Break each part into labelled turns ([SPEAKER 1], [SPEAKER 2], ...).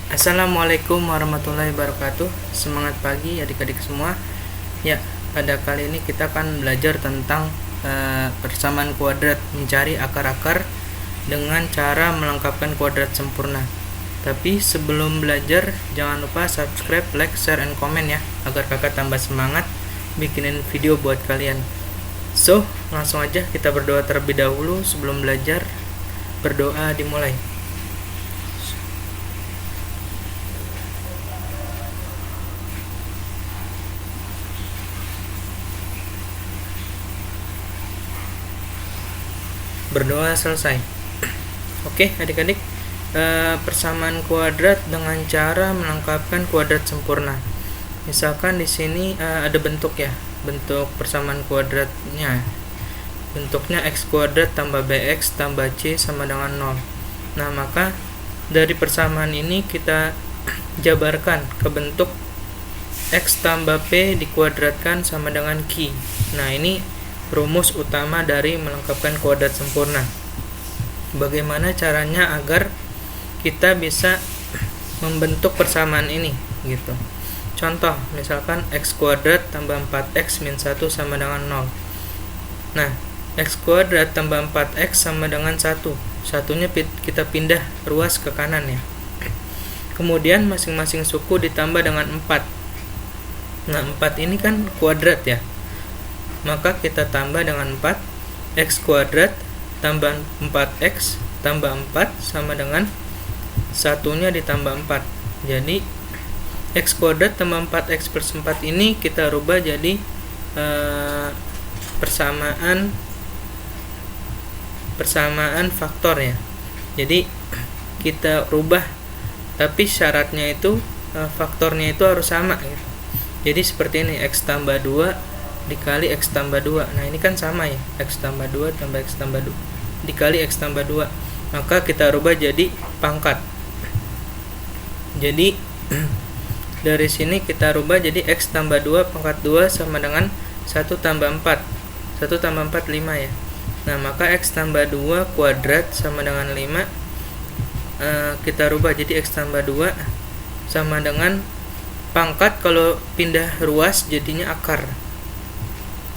[SPEAKER 1] Assalamualaikum warahmatullahi wabarakatuh. Semangat pagi adik-adik semua. Ya, pada kali ini kita akan belajar tentang persamaan kuadrat, mencari akar-akar dengan cara melengkapkan kuadrat sempurna. Tapi sebelum belajar, jangan lupa subscribe, like, share, and comment ya, agar kakak tambah semangat bikinin video buat kalian. So, langsung aja kita berdoa terlebih dahulu sebelum belajar. Berdoa dimulai. Berdoa selesai. Oke, adik-adik, persamaan kuadrat dengan cara melengkapkan kuadrat sempurna. Misalkan di sini ada bentuk ya, bentuk persamaan kuadratnya. Bentuknya x kuadrat tambah bx tambah c sama dengan 0. Nah, maka dari persamaan ini kita jabarkan ke bentuk x tambah p dikuadratkan sama dengan q. Nah, ini rumus utama dari melengkapkan kuadrat sempurna. Bagaimana caranya agar kita bisa membentuk persamaan ini gitu. Contoh, misalkan x kuadrat tambah 4x min 1 sama dengan 0. Nah, x kuadrat tambah 4x sama dengan 1. Satunya kita pindah ruas ke kanan ya. Kemudian masing-masing suku ditambah dengan 4. Nah, 4 ini kan kuadrat ya. Maka kita tambah dengan 4, x kuadrat tambah 4x tambah 4 sama dengan satunya ditambah 4. Jadi x kuadrat tambah 4x plus 4 ini kita rubah jadi persamaan faktor ya. Jadi kita rubah, tapi syaratnya itu faktornya itu harus sama gitu. Jadi seperti ini, x tambah 2 dikali x tambah 2. Nah, ini kan sama ya, x tambah 2 tambah x tambah 2 dikali x tambah 2. Maka kita rubah jadi pangkat. Jadi dari sini kita rubah jadi x tambah 2 pangkat 2 sama dengan 1 tambah 4. 1 tambah 4 5 ya. Nah, maka x tambah 2 kuadrat sama dengan 5. Kita rubah jadi x tambah 2 sama dengan pangkat, kalau pindah ruas jadinya akar.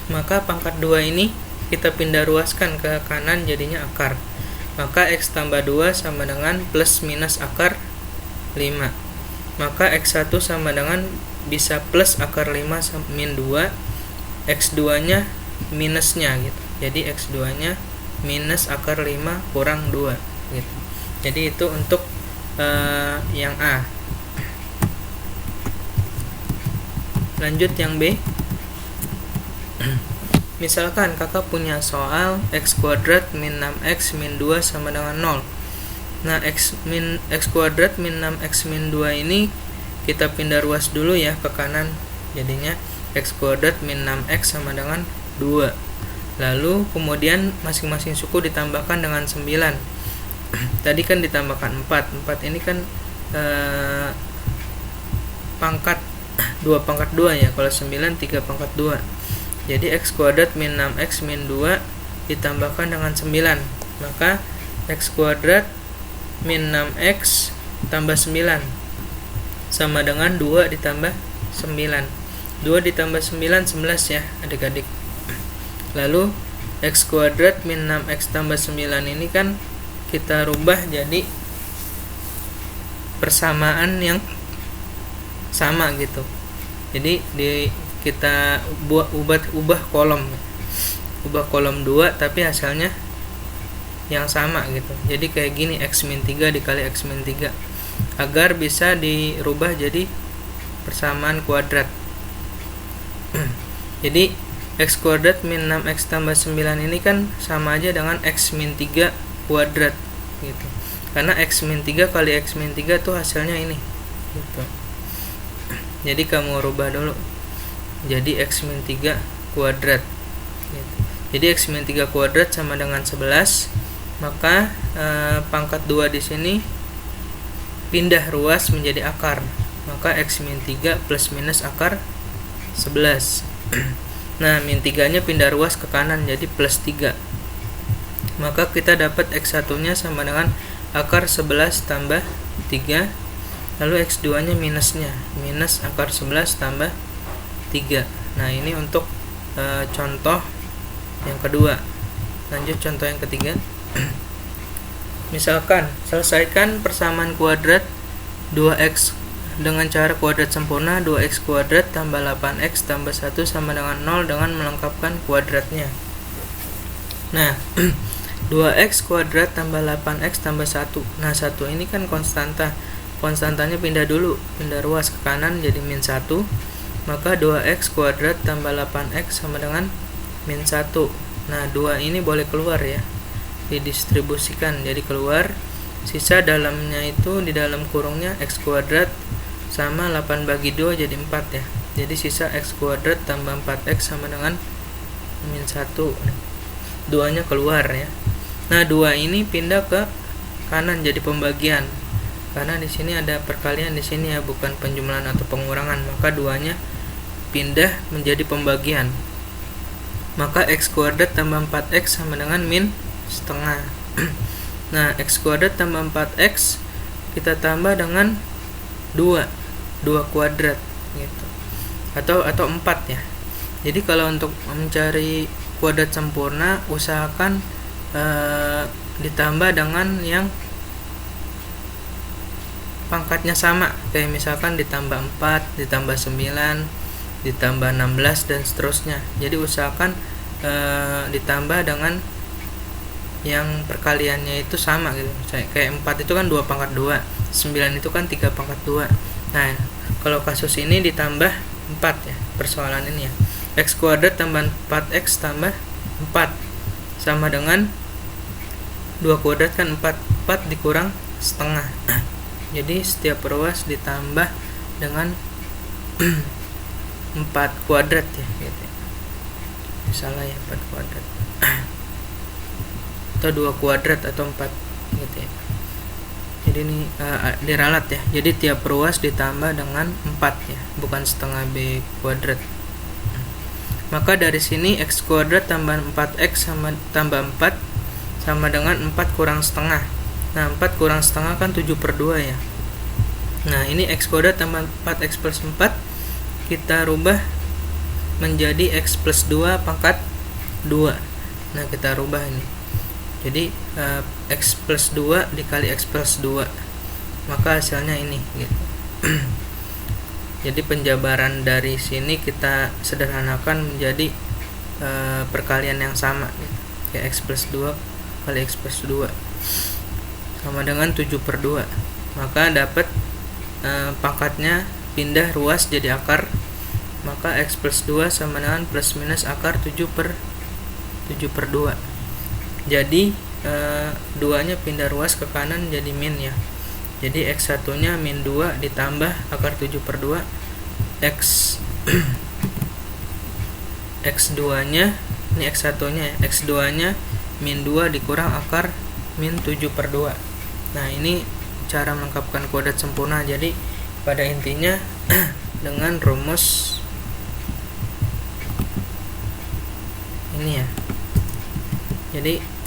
[SPEAKER 1] Maka pangkat 2 ini kita pindah ruaskan ke kanan jadinya akar. Maka x tambah 2 sama dengan plus minus akar 5. Maka x1 sama dengan bisa plus akar 5 min 2. x2 nya minusnya gitu. Jadi x2 nya minus akar 5 kurang 2 gitu. Jadi itu untuk yang A. Lanjut yang B. Misalkan kakak punya soal x kuadrat min 6x min 2 sama dengan 0. Nah, x kuadrat min 6x min 2 ini kita pindah ruas dulu ya ke kanan. Jadinya x kuadrat min 6x sama dengan 2. Lalu kemudian masing-masing suku ditambahkan dengan 9. Tadi kan ditambahkan 4. 4 ini kan pangkat 2 pangkat 2 ya. Kalau 9 3 pangkat 2. Jadi x kuadrat min 6x min 2 ditambahkan dengan 9. Maka x kuadrat min 6x tambah 9 sama dengan 2 ditambah 9. 2 ditambah 9 11 ya adik-adik. Lalu x kuadrat min 6x tambah 9 ini kan kita rubah jadi persamaan yang sama gitu. Jadi kita ubah kolom 2 tapi hasilnya yang sama gitu. Jadi kayak gini, x min 3 dikali x min 3 agar bisa dirubah jadi persamaan kuadrat. Jadi x kuadrat min 6x tambah 9 ini kan sama aja dengan x min 3 kuadrat gitu. Karena x min 3 kali x min 3 tuh hasilnya ini gitu. Jadi kamu rubah dulu jadi x min 3 kuadrat gitu. Jadi x min 3 kuadrat sama dengan 11. Maka pangkat 2 di sini pindah ruas menjadi akar. Maka x min 3 plus minus akar 11. Nah, min 3 nya pindah ruas ke kanan jadi plus 3. Maka kita dapat x1 nya sama dengan akar 11 tambah 3 lalu X2 nya minusnya, minus akar 11 tambah 3. Nah ini untuk contoh yang kedua. Lanjut contoh yang ketiga. Misalkan selesaikan persamaan kuadrat 2x dengan cara kuadrat sempurna. 2x kuadrat tambah 8x tambah 1 sama dengan 0 dengan melengkapkan kuadratnya. Nah 2x kuadrat tambah 8x tambah 1. Nah 1 ini kan konstanta, konstantanya pindah dulu, pindah ruas ke kanan jadi min 1. Maka 2x kuadrat tambah 8x sama dengan min 1. Nah 2 ini boleh keluar ya, didistribusikan jadi keluar. Sisa dalamnya itu di dalam kurungnya x kuadrat sama 8 bagi 2 jadi 4 ya. Jadi sisa x kuadrat tambah 4x sama dengan min 1. 2 nya keluar ya. Nah 2 ini pindah ke kanan jadi pembagian, karena di sini ada perkalian di sini ya, bukan penjumlahan atau pengurangan. Maka 2 nya pindah menjadi pembagian. Maka x kuadrat tambah 4x sama dengan min setengah. Nah x kuadrat tambah 4x kita tambah dengan 2 kuadrat gitu, atau 4 ya. Jadi kalau untuk mencari kuadrat sempurna usahakan ditambah dengan yang pangkatnya sama, kayak misalkan ditambah 4, ditambah 9, ditambah 16 dan seterusnya. Jadi usahakan ditambah dengan yang perkaliannya itu sama gitu. Kayak 4 itu kan 2 pangkat 2, 9 itu kan 3 pangkat 2. Nah kalau kasus ini ditambah 4 ya, persoalan ini ya. X kuadrat tambah 4x tambah 4 sama dengan 2 kuadrat kan 4 dikurang setengah. Jadi setiap ruas ditambah dengan 4 kuadrat ya gitu. Salah ya, 4 kuadrat atau 2 kuadrat atau 4 gitu ya. Jadi ini diralat ya. Jadi tiap ruas ditambah dengan 4 ya, bukan setengah b kuadrat. Maka dari sini x kuadrat tambah 4x sama tambah 4 sama dengan 4 kurang setengah. Nah 4 kurang setengah kan 7/2 ya. Nah ini x kuadrat tambah 4x plus 4 kita rubah menjadi x plus 2 pangkat 2. Nah kita rubah ini. Jadi x plus 2 dikali x plus 2, maka hasilnya ini gitu. Jadi penjabaran dari sini kita sederhanakan menjadi perkalian yang sama gitu. Kayak x plus 2 kali x plus 2 sama dengan 7/2. Maka dapat pangkatnya pindah ruas jadi akar. Maka x plus 2 sama dengan plus minus akar 7/2. Jadi 2 nya pindah ruas ke kanan jadi min ya. Jadi x1 nya min 2 ditambah akar 7/2. X2 nya, ini x1 nya ya, x2 nya min 2 dikurang akar min 7/2. Nah ini cara melengkapkan kuadrat sempurna. Jadi pada intinya dengan rumus ini ya. Jadi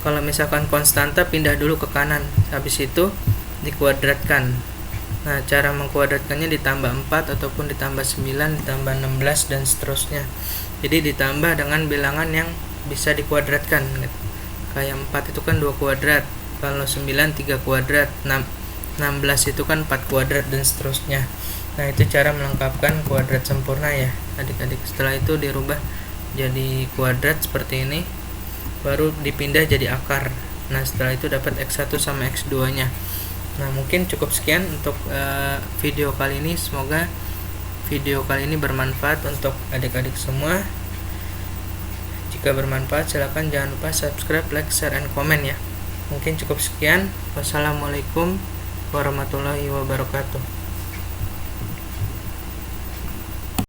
[SPEAKER 1] kalau misalkan konstanta pindah dulu ke kanan, habis itu dikuadratkan. Nah cara mengkuadratkannya ditambah 4 ataupun ditambah 9, ditambah 16 dan seterusnya. Jadi ditambah dengan bilangan yang bisa dikuadratkan gitu. Kayak 4 itu kan 2 kuadrat, kalau 9 3 kuadrat, 16 itu kan 4 kuadrat dan seterusnya. Nah itu cara melengkapkan kuadrat sempurna ya adik-adik. Setelah itu dirubah jadi kuadrat seperti ini, baru dipindah jadi akar. Nah setelah itu dapat x1 sama x2 nya. Nah mungkin cukup sekian untuk video kali ini. Semoga video kali ini bermanfaat untuk adik-adik semua. Jika bermanfaat silahkan jangan lupa subscribe, like, share, and comment ya. Mungkin cukup sekian. Wassalamualaikum warahmatullahi wabarakatuh.